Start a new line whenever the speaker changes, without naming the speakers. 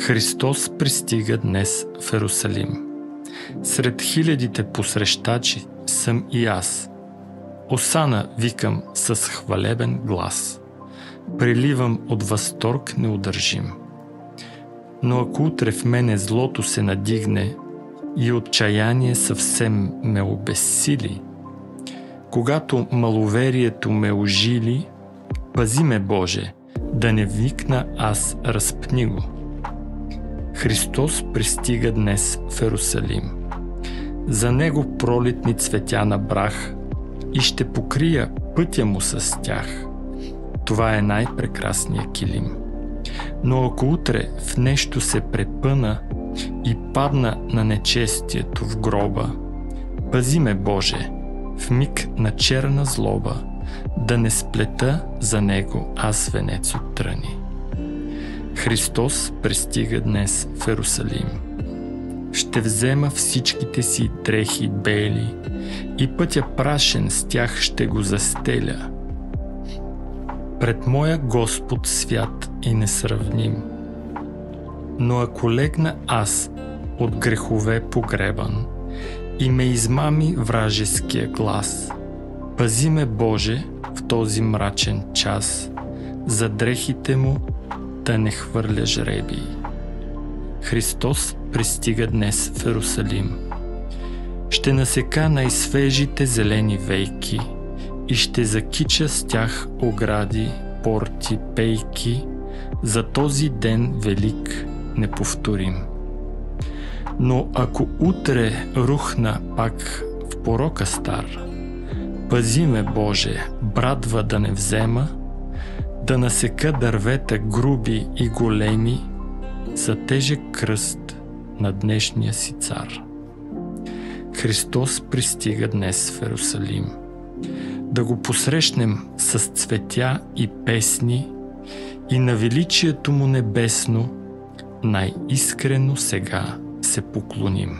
Христос пристига днес в Йерусалим. Сред хилядите посрещачи съм и аз. Осана викам с хвалебен глас. Приливам от възторг неудържим. Но ако утре в мене злото се надигне и отчаяние съвсем ме обезсили, когато маловерието ме ожили, пази ме, Боже, да не викна аз разпни го. Христос пристига днес в Йерусалим. За него пролетни цветя набрах и ще покрия пътя му с тях. Това е най-прекрасният килим. Но ако утре в нещо се препъна и падна на нечестието в гроба, пази ме, Боже, в миг на черна злоба, да не сплета за него аз венец от тръни. Христос пристига днес в Йерусалим. Ще взема всичките си дрехи бели и пътя прашен с тях ще го застеля. Пред моя Господ свят и несравним. Но ако легна аз от грехове погребан и ме измами вражеския глас, пази ме, Боже, в този мрачен час, за дрехите му да не хвърля жребий. Христос пристига днес в Йерусалим. Ще насека най-свежите зелени вейки и ще закича с тях огради, порти, пейки за този ден велик, неповторим. Но ако утре рухна пак в порока стар, пази ме, Боже, брадва да не взема, да насека дървета груби и големи за тежък кръст на днешния си цар. Христос пристига днес в Йерусалим. Да го посрещнем с цветя и песни и на величието му небесно най-искрено сега се поклоним.